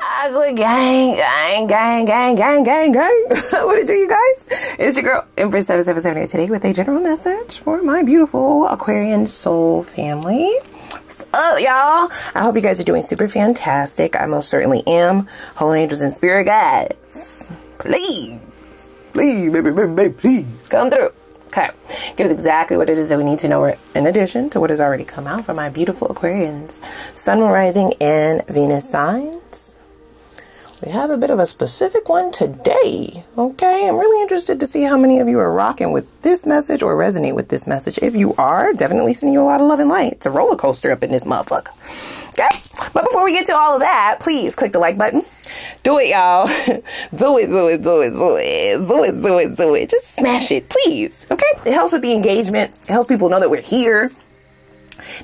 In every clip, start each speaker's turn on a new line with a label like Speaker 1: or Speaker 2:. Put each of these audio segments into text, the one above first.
Speaker 1: Ugly gang. What it do, you guys? It's your girl, Empress 777 here today with a general message for my beautiful Aquarian soul family. What's up, y'all? I hope you guys are doing super fantastic. I most certainly am. Holy angels and spirit guides, please, baby, please come through. Okay, give us exactly what it is that we need to know in addition to what has already come out for my beautiful Aquarians, Sun, Moon, Rising, and Venus signs. We have a bit of a specific one today, okay? I'm really interested to see how many of you are rocking with this message or resonate with this message. If you are, definitely sending you a lot of love and light. It's a roller coaster up in this motherfucker, okay? But before we get to all of that, please click the like button. Do it, y'all. Do it. Just smash it, please, okay? It helps with the engagement. It helps people know that we're here,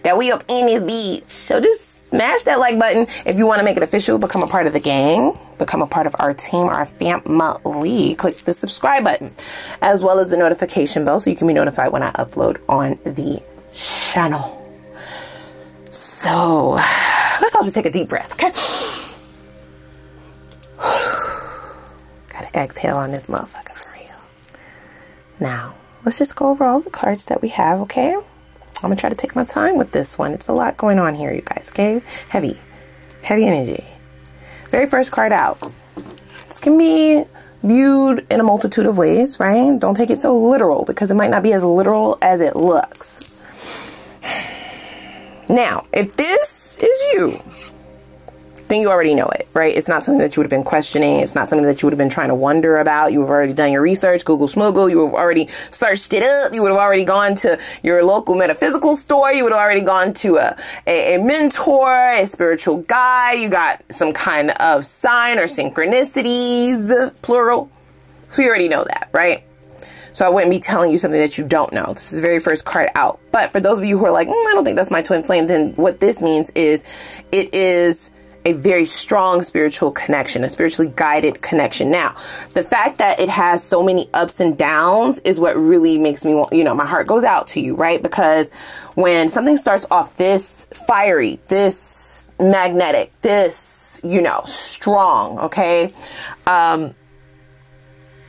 Speaker 1: that we up in this beach. So just smash that like button if you want to make it official, become a part of the gang, become a part of our team, our family. Click the subscribe button as well as the notification bell so you can be notified when I upload on the channel. So let's all just take a deep breath, okay? Gotta exhale on this motherfucker for real. Now let's just go over all the cards that we have, okay? I'm gonna try to take my time with this one. It's a lot going on here, you guys, okay? Heavy energy. Very first card out. This can be viewed in a multitude of ways, right? Don't take it so literal because it might not be as literal as it looks. Now, if this is you, then you already know it, right? It's not something that you would have been questioning. It's not something that you would have been trying to wonder about. You have already done your research, Google Smoogle. You have already searched it up. You would have already gone to your local metaphysical store. You would have already gone to a mentor, a spiritual guide. You got some kind of sign or synchronicities, plural. So you already know that, right? So I wouldn't be telling you something that you don't know. This is the very first card out. But for those of you who are like, I don't think that's my twin flame, then what this means is it is a very strong spiritual connection, a spiritually guided connection. Now, the fact that it has so many ups and downs is what really makes me want, my heart goes out to you, right? Because when something starts off this fiery, this magnetic, this, strong, okay? And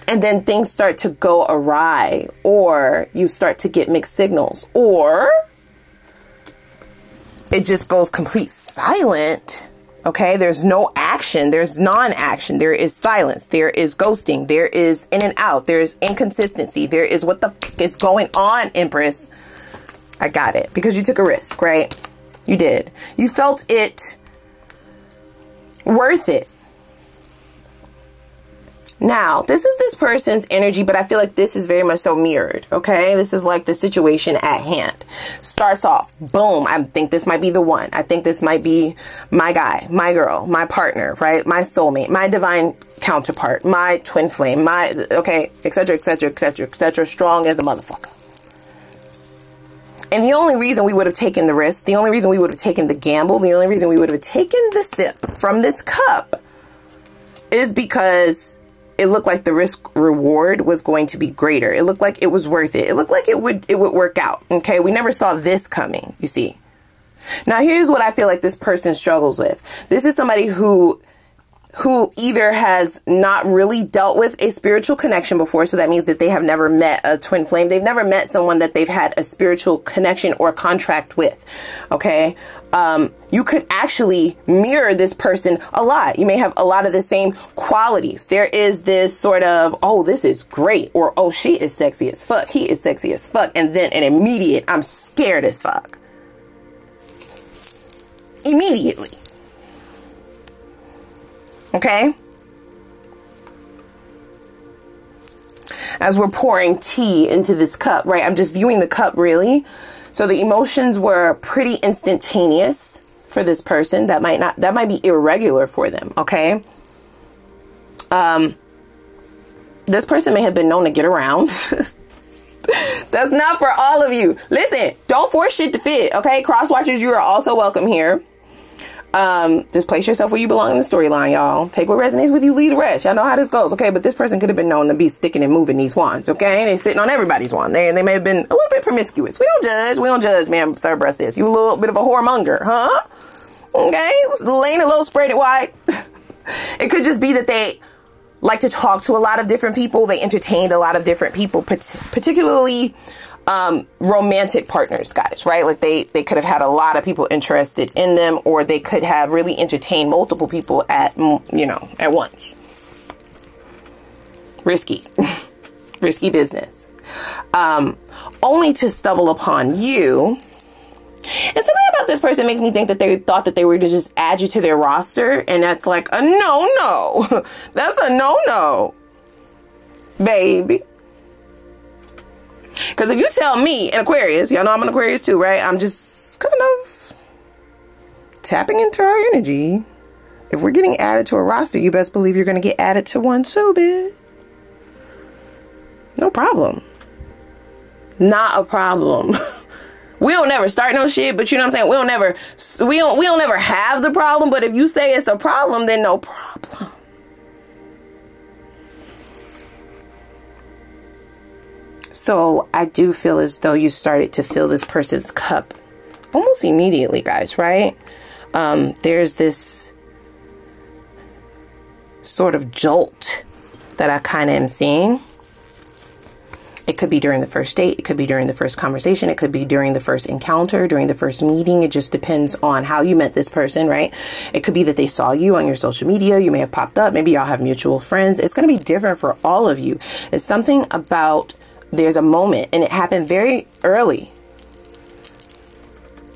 Speaker 1: then things start to go awry, or you start to get mixed signals, or it just goes complete silent. Okay, there's no action, there's non-action, there is silence, there is ghosting, there is in and out, there is inconsistency, there is what the f is going on, Empress. I got it, because you took a risk, right? You did. You felt it worth it. Now, this is this person's energy, but I feel like this is very much so mirrored, okay? This is like the situation at hand. Starts off, boom, I think this might be the one. I think this might be my guy, my girl, my partner, right? My soulmate, my divine counterpart, my twin flame, okay, etc., strong as a motherfucker. And the only reason we would have taken the risk, the only reason we would have taken the gamble, the only reason we would have taken the sip from this cup is because it looked like the risk reward was going to be greater. It looked like it was worth it. It looked like it would work out. Okay. We never saw this coming, you see. Now, here's what I feel like this person struggles with. This is somebody who either has not really dealt with a spiritual connection before. So that means that they have never met a twin flame. They've never met someone that they've had a spiritual connection or contract with. Okay. You could actually mirror this person a lot. You may have a lot of the same qualities. There is this sort of, oh, this is great. Or, oh, she is sexy as fuck. He is sexy as fuck. And then an immediate, I'm scared as fuck. Immediately. Okay. As we're pouring tea into this cup, right? I'm just viewing the cup really. So the emotions were pretty instantaneous for this person. That might be irregular for them. Okay. This person may have been known to get around. That's not for all of you. Listen, don't force shit to fit. Okay. Cross watchers, you are also welcome here. Just place yourself where you belong in the storyline, y'all. Take what resonates with you, leave the rest. Y'all know how this goes, okay? But this person could have been known to be sticking and moving these wands, okay? They're sitting on everybody's wand. They may have been a little bit promiscuous. We don't judge, man. Cerberus is. You a little bit of a whoremonger, huh? Okay, laying a little spread it wide. It could just be that they like to talk to a lot of different people. They entertained a lot of different people, particularly romantic partners, guys, right? Like they could have had a lot of people interested in them, or they could have really entertained multiple people at once. Risky. Risky business. Only to stumble upon you. And something about this person makes me think that they thought that they were to just add you to their roster, and that's like a no. That's a no, baby. Because if you tell me, an Aquarius, y'all know I'm an Aquarius too, right? I'm just kind of tapping into our energy. If we're getting added to a roster, you best believe you're going to get added to one too, bitch. No problem. Not a problem. We don't never start no shit, but you know what I'm saying? We don't never have the problem, but if you say it's a problem, then no problem. So I do feel as though you started to fill this person's cup almost immediately, guys, right? There's this sort of jolt that I kind of am seeing. It could be during the first date. It could be during the first conversation. It could be during the first encounter, during the first meeting. It just depends on how you met this person, right? It could be that they saw you on your social media. You may have popped up. Maybe y'all have mutual friends. It's going to be different for all of you. It's something about there's a moment, and it happened very early,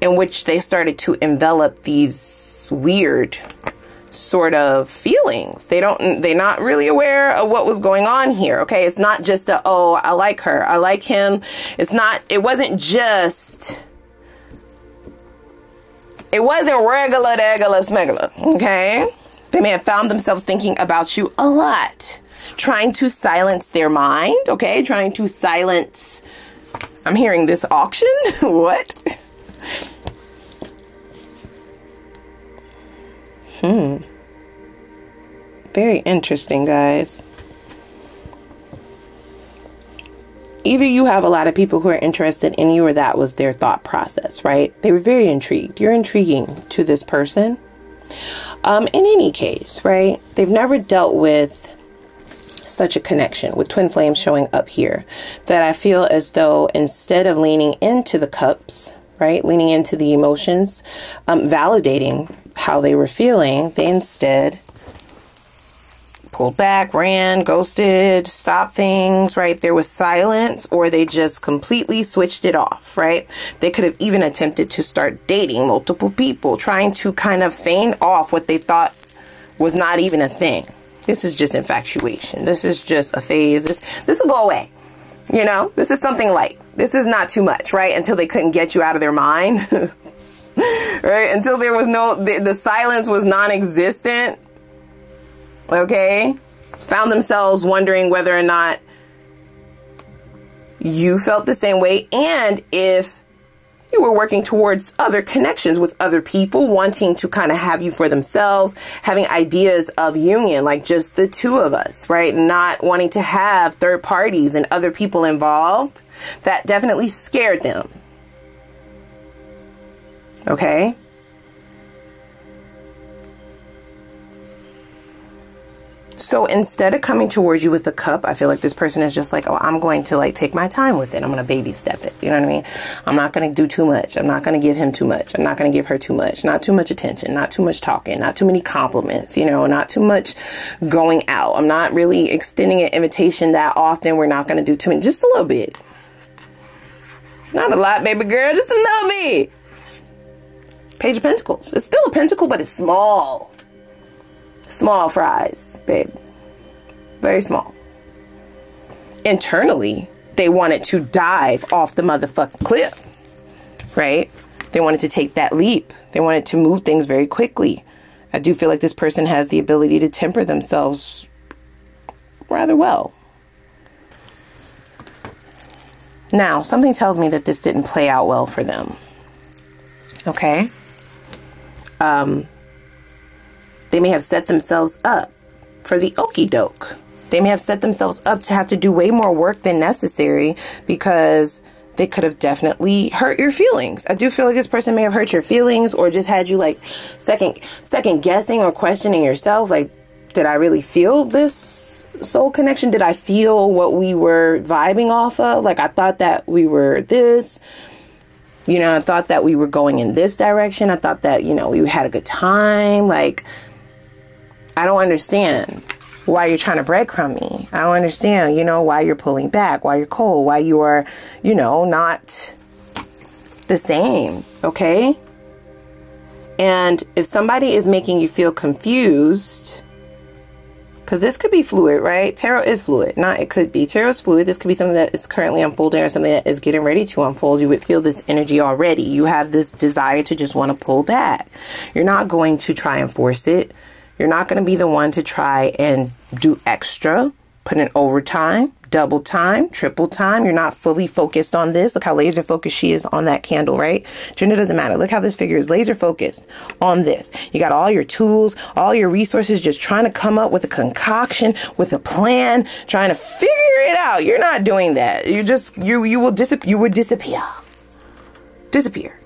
Speaker 1: in which they started to envelop these weird sort of feelings. They're not really aware of what was going on here. Okay. It's not just oh, I like her, I like him. It wasn't regular degula smegula. Okay. They may have found themselves thinking about you a lot, trying to silence their mind. Okay. Trying to silence, I'm hearing this auction. What? Very interesting, guys. Either you have a lot of people who are interested in you, or that was their thought process, right? They were very intrigued. You're intriguing to this person. In any case, right? They've never dealt with such a connection with twin flames showing up here, that I feel as though instead of leaning into the cups, right, leaning into the emotions, validating how they were feeling, they instead pulled back, ran, ghosted, stopped things, right? There was silence, or they just completely switched it off, right? They could have even attempted to start dating multiple people, trying to kind of feign off what they thought was not even a thing. This is just infatuation. This is just a phase. This will go away. You know, this is something light. This is not too much, right? Until they couldn't get you out of their mind, right? Until there was the silence was non-existent. Okay. Found themselves wondering whether or not you felt the same way, and if you were working towards other connections with other people, wanting to kind of have you for themselves, having ideas of union, like just the two of us, right? Not wanting to have third parties and other people involved. That definitely scared them. Okay. So instead of coming towards you with a cup, I feel like this person is just like, oh, I'm going to like take my time with it. I'm going to baby step it. You know what I mean? I'm not going to do too much. I'm not going to give him too much. I'm not going to give her too much. Not too much attention. Not too much talking. Not too many compliments. You know, not too much going out. I'm not really extending an invitation that often. We're not going to do too many. Just a little bit. Not a lot, baby girl. Just a little bit. Page of Pentacles. It's still a pentacle, but it's small. Small fries, babe. Very small. Internally, they wanted to dive off the motherfucking cliff, right? They wanted to take that leap. They wanted to move things very quickly. I do feel like this person has the ability to temper themselves rather well. Now, something tells me that this didn't play out well for them. Okay? They may have set themselves up for the okie doke. They may have set themselves up to have to do way more work than necessary, because they could have definitely hurt your feelings. I do feel like this person may have hurt your feelings, or just had you like second guessing or questioning yourself. Like did I really feel this soul connection? Did I feel what we were vibing off of? Like, I thought that we were this, you know, I thought that we were going in this direction. I thought that, you know, we had a good time. Like, I don't understand why you're trying to breadcrumb me. I don't understand, you know, why you're pulling back, why you're cold, why you are, you know, not the same. Okay. And if somebody is making you feel confused, because this could be fluid, right? Tarot is fluid. Not it could be. Tarot is fluid. This could be something that is currently unfolding or something that is getting ready to unfold. You would feel this energy already. You have this desire to just want to pull back. You're not going to try and force it. You're not going to be the one to try and do extra, put in overtime, double time, triple time. You're not fully focused on this. Look how laser focused she is on that candle, right? Gender doesn't matter. Look how this figure is laser focused on this. You got all your tools, all your resources, just trying to come up with a concoction, with a plan, trying to figure it out. You're not doing that. You're just, you would disappear. Disappear.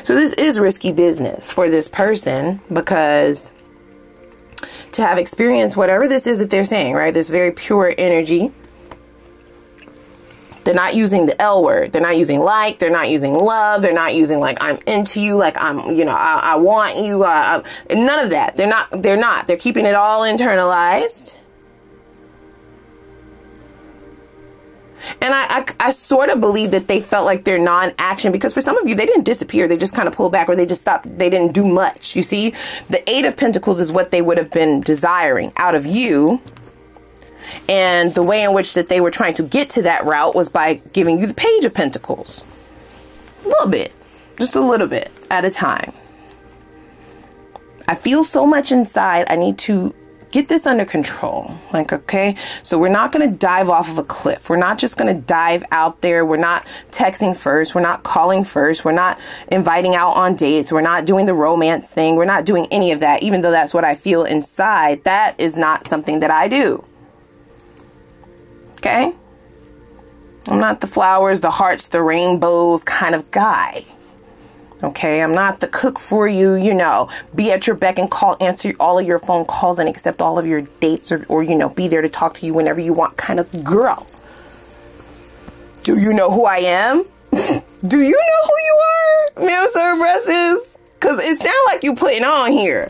Speaker 1: So this is risky business for this person, because to have experienced whatever this is that they're saying, right? This very pure energy. They're not using the L word. They're not using like. They're not using love. They're not using like, I'm into you. Like, I'm, you know, I want you. None of that. They're not. They're keeping it all internalized. And I sort of believe that they felt like their non-action, because for some of you, they didn't disappear. They just kind of pulled back, or they just stopped. They didn't do much. You see, the Eight of Pentacles is what they would have been desiring out of you. And the way in which that they were trying to get to that route was by giving you the Page of Pentacles. A little bit, just a little bit at a time. I feel so much inside. I need to get this under control. Like, okay, so we're not going to dive off of a cliff. We're not just going to dive out there. We're not texting first. We're not calling first. We're not inviting out on dates. We're not doing the romance thing. We're not doing any of that, even though that's what I feel inside. That is not something that I do. Okay? I'm not the flowers, the hearts, the rainbows kind of guy. Okay, I'm not the cook for you, you know, be at your beck and call, answer all of your phone calls and accept all of your dates, or, you know, be there to talk to you whenever you want kind of girl. Do you know who I am? Do you know who you are, ma'am, sir, Empresses? Because it sounds like you putting on here.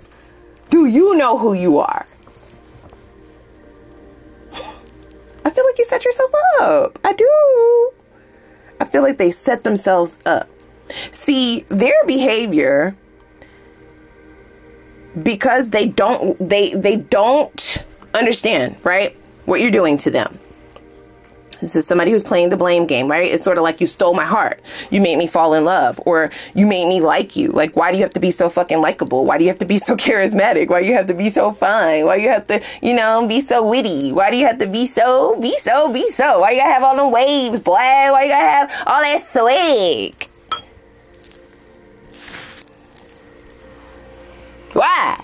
Speaker 1: Do you know who you are? I feel like you set yourself up. I do. I feel like they set themselves up. See, their behavior, because they don't understand, right, what you're doing to them. This is somebody who's playing the blame game, right? It's sort of like, you stole my heart. You made me fall in love, or you made me like you. Like, why do you have to be so fucking likable? Why do you have to be so charismatic? Why do you have to be so fun? Why do you have to, you know, be so witty? Why do you have to be so? Why you gotta have all them waves, boy? Why you gotta have all that swag? Why?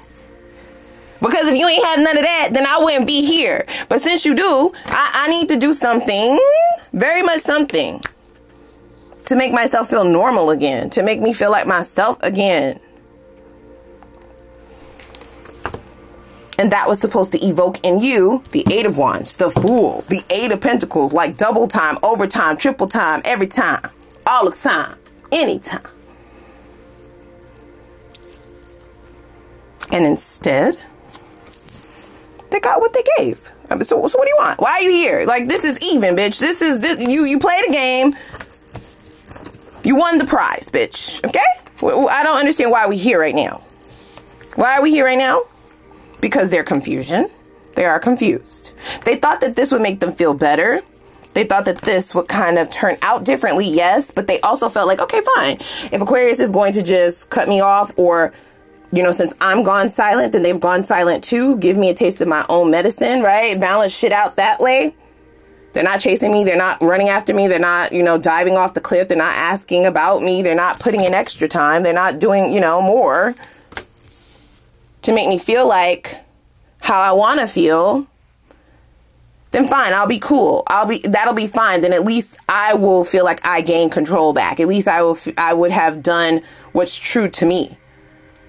Speaker 1: Because if you ain't have none of that, then I wouldn't be here. But since you do, I need to do something, very much something, to make myself feel normal again, to make me feel like myself again. And that was supposed to evoke in you the Eight of Wands, the Fool, the Eight of Pentacles, like double time, overtime, triple time, every time, all the time, anytime. And instead, they got what they gave. I mean, so what do you want? Why are you here? Like, this is even, bitch. This. You played a game. You won the prize, bitch. Okay? I don't understand why we're here right now. Why are we here right now? Because they're confusion. They are confused. They thought that this would make them feel better. They thought that this would kind of turn out differently, yes. But they also felt like, okay, fine. If Aquarius is going to just cut me off, or, you know, since I'm gone silent, then they've gone silent too. Give me a taste of my own medicine, right? Balance shit out that way. They're not chasing me. They're not running after me. They're not, you know, diving off the cliff. They're not asking about me. They're not putting in extra time. They're not doing, you know, more to make me feel like how I want to feel. Then fine, I'll be cool. That'll be fine. Then at least I will feel like I gained control back. At least I would have done what's true to me.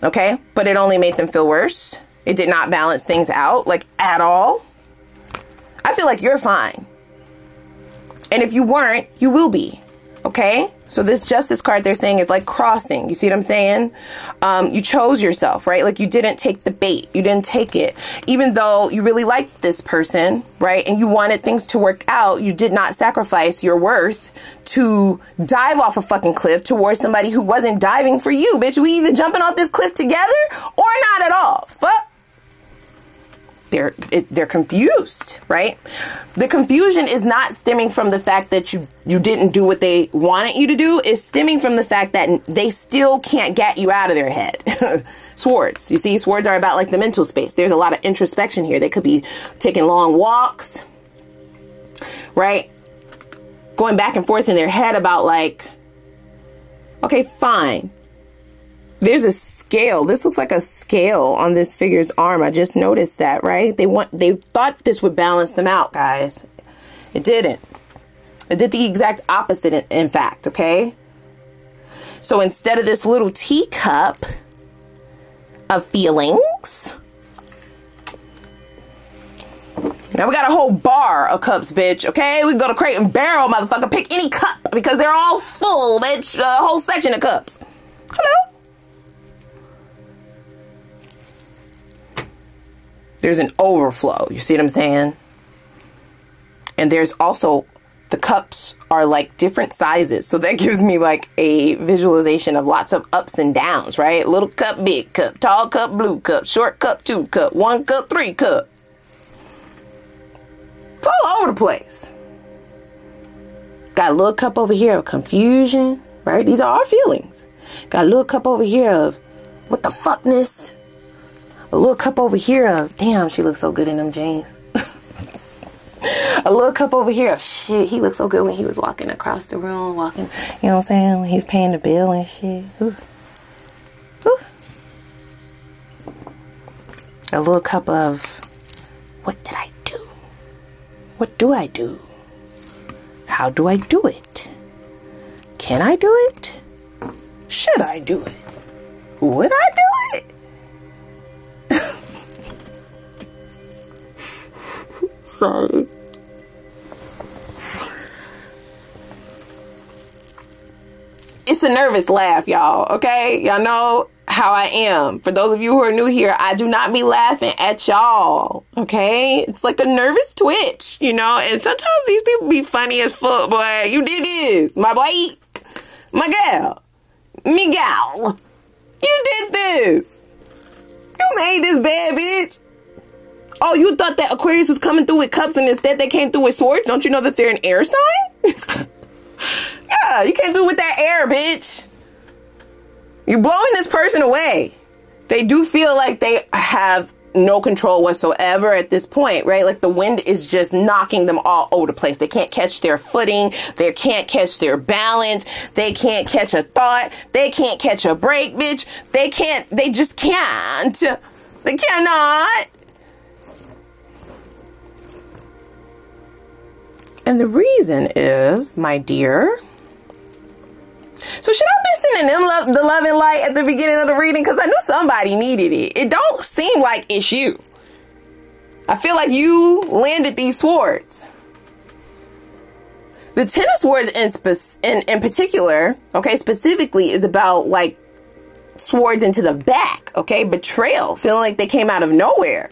Speaker 1: Okay? But it only made them feel worse. It did not balance things out, like, at all. I feel like you're fine. And if you weren't, you will be. Okay? So this Justice card they're saying is like crossing. You see what I'm saying? You chose yourself, right? Like you didn't take the bait. You didn't take it. Even though you really liked this person, right? And you wanted things to work out, you did not sacrifice your worth to dive off a fucking cliff towards somebody who wasn't diving for you, bitch. We either jumping off this cliff together or not at all. Fuck. They're confused, right? The confusion is not stemming from the fact that you didn't do what they wanted you to do. It's stemming from the fact that they still can't get you out of their head. Swords. You see, swords are about like the mental space. There's a lot of introspection here. They could be taking long walks, right? Going back and forth in their head about like, okay, fine. There's a scale. This looks like a scale on this figure's arm. I just noticed that, right? They thought this would balance them out, guys. It didn't. It did the exact opposite, in fact, okay? So instead of this little teacup of feelings, now we got a whole bar of cups, bitch, okay? We can go to Crate and Barrel, motherfucker. Pick any cup because they're all full, bitch. A whole section of cups. Hello? There's an overflow. You see what I'm saying? And there's also, the cups are like different sizes. So that gives me like a visualization of lots of ups and downs, right? Little cup, big cup, tall cup, blue cup, short cup, 2 cup, 1 cup, 3 cup. It's all over the place. Got a little cup over here of confusion, right? These are our feelings. Got a little cup over here of what the fuckness. A little cup over here of, damn, she looks so good in them jeans. A little cup over here of, shit, he looked so good when he was walking across the room, walking, you know what I'm saying, when he's paying the bill and shit. Ooh. Ooh. A little cup of, what did I do? What do I do? How do I do it? Can I do it? Should I do it? Would I do it? Sorry. It's a nervous laugh, y'all, okay? Y'all know how I am. For those of you who are new here, I do not be laughing at y'all, okay? It's like a nervous twitch, you know? And sometimes these people be funny as fuck, boy. You did this, my boy, my gal, Miguel. You did this. You made this bad, bitch. Oh, you thought that Aquarius was coming through with cups and instead they came through with swords? Don't you know that they're an air sign? Yeah, you came through with that air, bitch. You're blowing this person away. They do feel like they have no control whatsoever at this point, right? Like the wind is just knocking them all over the place. They can't catch their footing. They can't catch their balance. They can't catch a thought. They can't catch a break, bitch. They just can't. They cannot. And the reason is, my dear, so should I be sending them the love and light at the beginning of the reading? Because I knew somebody needed it. It don't seem like it's you. I feel like you landed these swords. The Ten of Swords in particular, okay, specifically is about like swords into the back, okay? Betrayal, feeling like they came out of nowhere.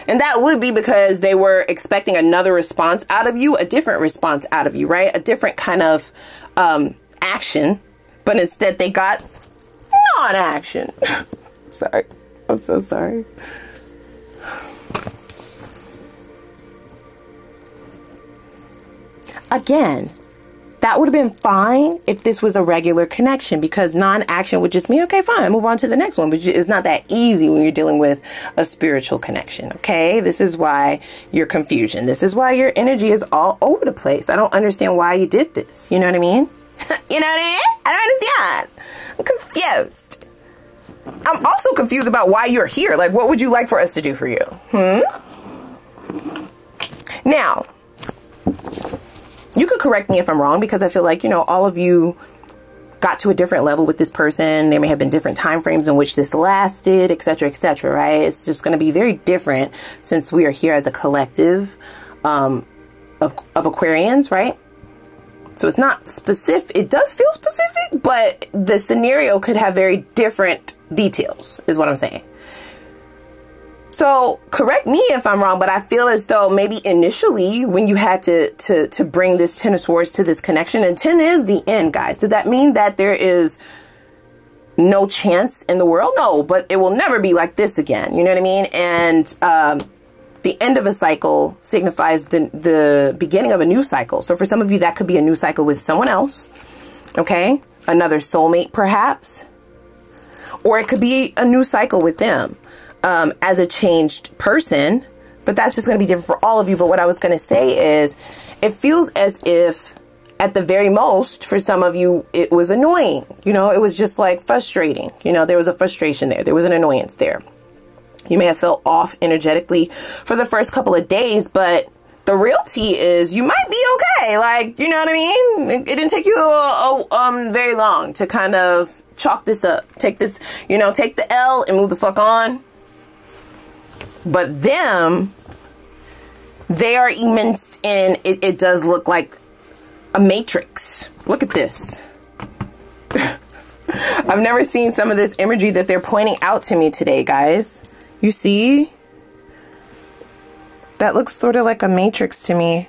Speaker 1: And that would be because they were expecting another response out of you, a different response out of you, right? A different kind of action, but instead they got non-action. Sorry. I'm so sorry. Again, that would have been fine if this was a regular connection, because non-action would just mean, okay, fine, move on to the next one. But it's not that easy when you're dealing with a spiritual connection, okay? This is why you're confusion. This is why your energy is all over the place. I don't understand why you did this. You know what I mean? You know what I mean? I don't understand. I'm confused. I'm also confused about why you're here. Like, what would you like for us to do for you? Now, you could correct me if I'm wrong, because I feel like, you know, all of you got to a different level with this person. There may have been different time frames in which this lasted, etc., right? It's just going to be very different since we are here as a collective of Aquarians, right? So it's not specific. It does feel specific, but the scenario could have very different details, is what I'm saying. So correct me if I'm wrong, but I feel as though maybe initially when you had to bring this 10 of Swords to this connection, and 10 is the end, guys. Does that mean that there is no chance in the world? No, but it will never be like this again. You know what I mean? And the end of a cycle signifies the beginning of a new cycle. So for some of you, that could be a new cycle with someone else. Okay. Another soulmate, perhaps. Or it could be a new cycle with them as a changed person. But that's just going to be different for all of you. But what I was going to say is it feels as if at the very most, for some of you, it was annoying. You know, it was just like frustrating. You know, there was a frustration there. There was an annoyance there. You may have felt off energetically for the first couple of days, but the reality is you might be okay. Like, you know what I mean? It didn't take you very long to kind of chalk this up. Take this, you know, take the L and move the fuck on. But them, they are immense, and it does look like a matrix. Look at this. I've never seen some of this imagery that they're pointing out to me today, guys. You see? That looks sort of like a matrix to me.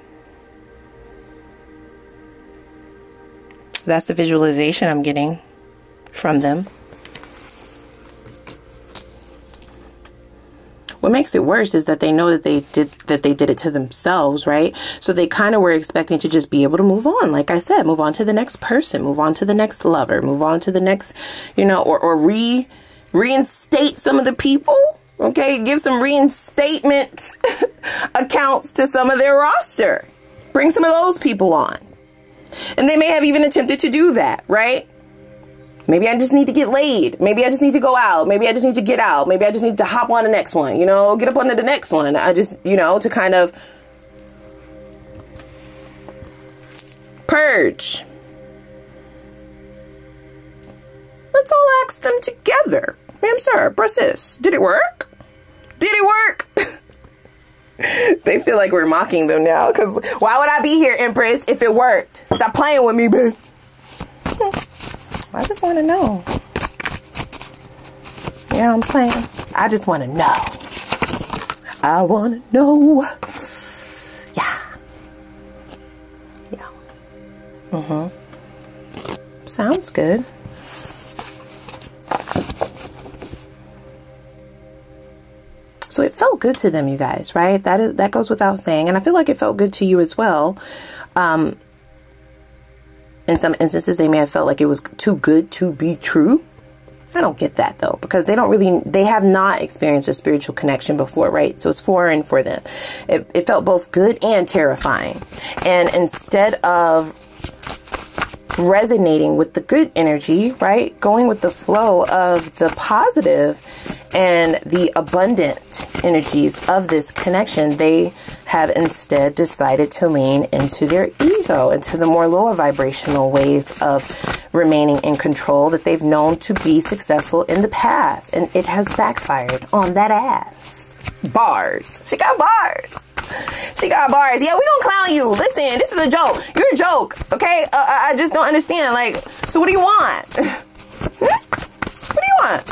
Speaker 1: That's the visualization I'm getting from them. What makes it worse is that they know that they did it to themselves, right? So they kind of were expecting to just be able to move on. Like I said, move on to the next person, move on to the next lover, move on to the next, you know, or reinstate some of the people. Okay, give some reinstatement accounts to some of their roster. Bring some of those people on. And they may have even attempted to do that, right? Maybe I just need to get laid. Maybe I just need to go out. Maybe I just need to get out. Maybe I just need to hop on the next one, you know, get up onto the next one. I just, you know, to kind of purge. Let's all ask them together. Ma'am, sir, sis, did it work? Did it work? They feel like we're mocking them now, because why would I be here, Empress, if it worked? Stop playing with me, babe. I just want to know. You know what I'm saying? I just want to know. I want to know. Yeah. Yeah. Sounds good. So it felt good to them, you guys, right? That goes without saying. And I feel like it felt good to you as well. In some instances, they may have felt like it was too good to be true. I don't get that, though, because they have not experienced a spiritual connection before, right? So it's foreign for them. It felt both good and terrifying. And instead of resonating with the good energy, right? Going with the flow of the positive and the abundant energies of this connection, they have instead decided to lean into their ego, into the more lower vibrational ways of remaining in control that they've known to be successful in the past. And it has backfired on that ass. Bars. She got bars. She got bars. Yeah, we gonna clown you. Listen, this is a joke. You're a joke, okay? I just don't understand. Like, so what do you want? What do you want?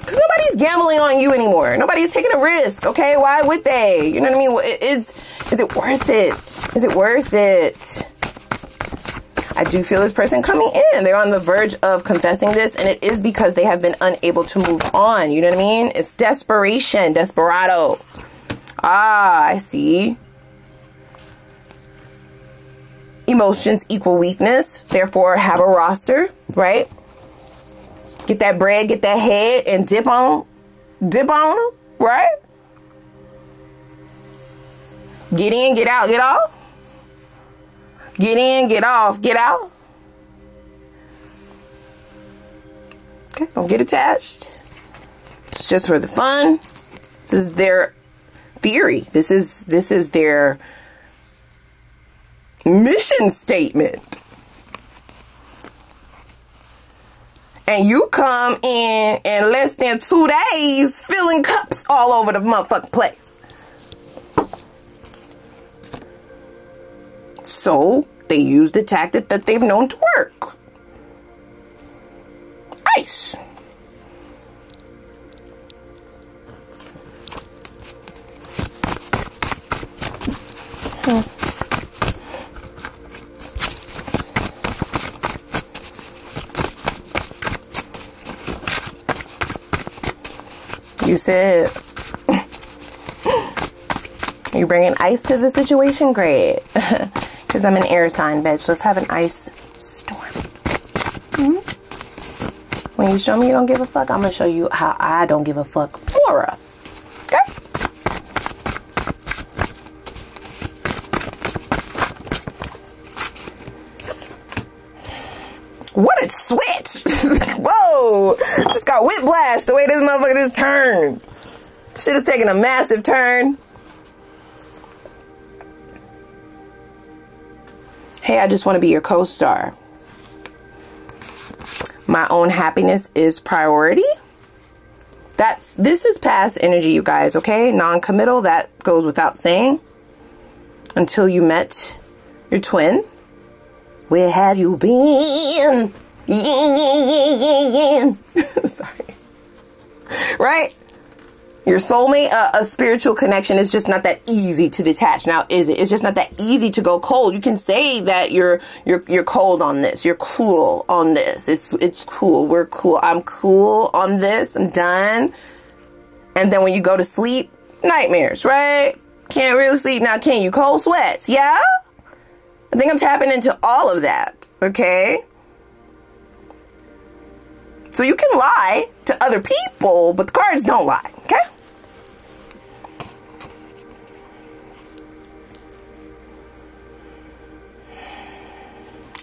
Speaker 1: Because nobody's gambling on you anymore. Nobody's taking a risk, okay? Why would they? You know what I mean? Is it worth it? Is it worth it? I do feel this person coming in. They're on the verge of confessing this, and it is because they have been unable to move on. You know what I mean? It's desperation, desperado. Ah, I see. Emotions equal weakness. Therefore, have a roster, right? Get that bread, get that head, and dip on them, right? Get in, get out, get off. Get in, get off, get out. Okay, don't get attached. It's just for the fun. This is their theory. This is their mission statement. And you come in less than 2 days filling cups all over the motherfucking place. So they use the tactic that they've known to work. Ice. You said you bringing ice to the situation? Great. Because I'm an air sign, bitch. Let's have an ice storm. When you show me you don't give a fuck, I'm going to show you how I don't give a fuck aura. Okay? What a switch! Whoa! Just got whiplash the way this motherfucker just turned. Shit is taking a massive turn. Hey, I just want to be your co-star. My own happiness is priority. This is past energy, you guys, okay? Non-committal, that goes without saying. Until you met your twin. Where have you been? Sorry. Right? Your soulmate, a spiritual connection is just not that easy to detach. Now, is it? It's just not that easy to go cold. You can say that you're cold on this. You're cool on this. It's cool. We're cool. I'm cool on this. I'm done. And then when you go to sleep, nightmares, right? Can't really sleep now, can you? Cold sweats, yeah? I think I'm tapping into all of that, okay? So you can lie to other people, but the cards don't lie, okay?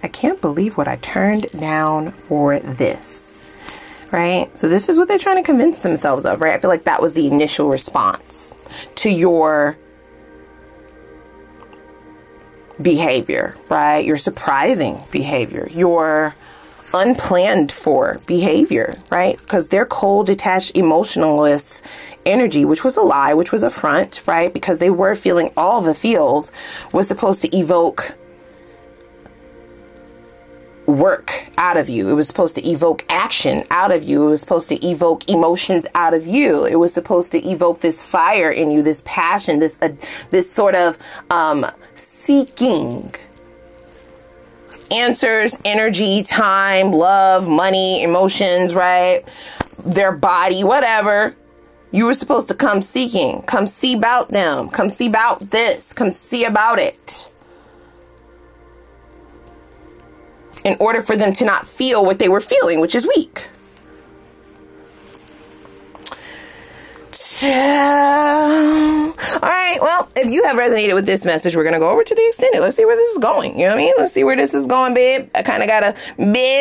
Speaker 1: I can't believe what I turned down for this, right? So this is what they're trying to convince themselves of, right? I feel like that was the initial response to your behavior, right? Your surprising behavior, your unplanned for behavior, right? Because their cold, detached, emotionless energy, which was a lie, which was a front, right? Because they were feeling all the feels, was supposed to evoke work out of you. It was supposed to evoke action out of you. It was supposed to evoke emotions out of you. It was supposed to evoke this fire in you, this passion, this sort of seeking answers, energy, time, love, money, emotions, right? Their body, whatever. You were supposed to come seeking, come see about them, come see about this, come see about it. In order for them to not feel what they were feeling, which is weak. All right, well, if you have resonated with this message, we're going to go over to the extended. Let's see where this is going. You know what I mean? Let's see where this is going, babe. I kind of have an idea.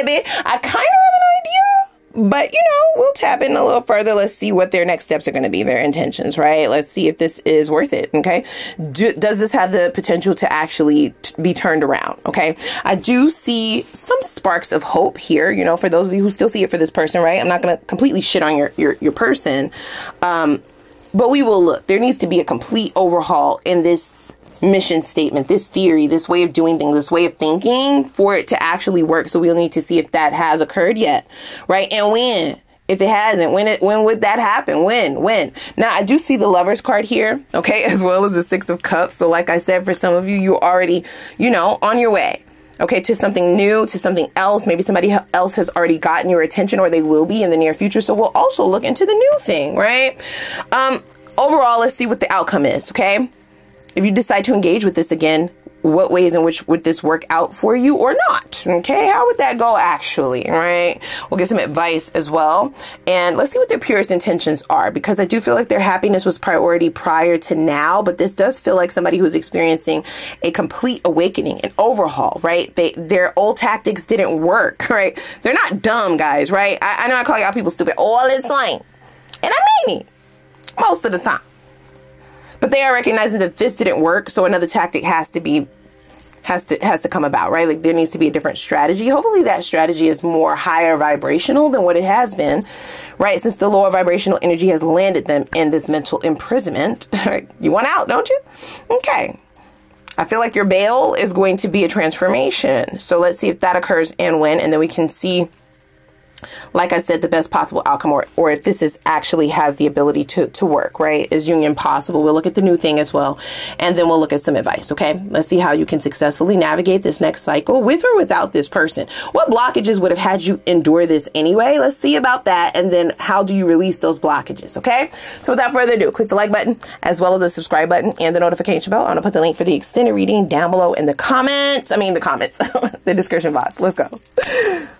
Speaker 1: But, you know, we'll tap in a little further. Let's see what their next steps are going to be, their intentions, right? Let's see if this is worth it, okay? Does this have the potential to actually be turned around, okay? I do see some sparks of hope here, you know, for those of you who still see it for this person, right? I'm not going to completely shit on your person, but we will look. There needs to be a complete overhaul in this mission statement, this theory, this way of doing things, this way of thinking for it to actually work. So we'll need to see if that has occurred yet, right? And when, if it hasn't, when would that happen? When? Now I do see the Lover's card here, okay, as well as the Six of Cups. So like I said, for some of you, you're already, you know, on your way, okay, to something new, to something else. Maybe somebody else has already gotten your attention, or they will be in the near future. So we'll also look into the new thing, right? Overall, let's see what the outcome is, okay? If you decide to engage with this again, what ways in which would this work out for you or not? Okay, how would that go actually, right? We'll get some advice as well. And let's see what their purest intentions are, because I do feel like their happiness was priority prior to now, but this does feel like somebody who's experiencing a complete awakening, an overhaul, right? Their old tactics didn't work, right? They're not dumb, guys, right? I know I call y'all people stupid all the time, and I mean it most of the time. But they are recognizing that this didn't work, so another tactic has to be has to come about, right? Like there needs to be a different strategy. Hopefully that strategy is more higher vibrational than what it has been, right? Since the lower vibrational energy has landed them in this mental imprisonment. Right? You want out, don't you? Okay. I feel like your bail is going to be a transformation. So let's see if that occurs and when, and then we can see, like I said, the best possible outcome, or if this is actually has the ability to work, right? Is union possible? We'll look at the new thing as well. And then we'll look at some advice. Okay. Let's see how you can successfully navigate this next cycle with or without this person. What blockages would have had you endure this anyway? Let's see about that. And then how do you release those blockages? Okay. So without further ado, click the like button as well as the subscribe button and the notification bell. I'm going to put the link for the extended reading down below in the comments. The description box. Let's go.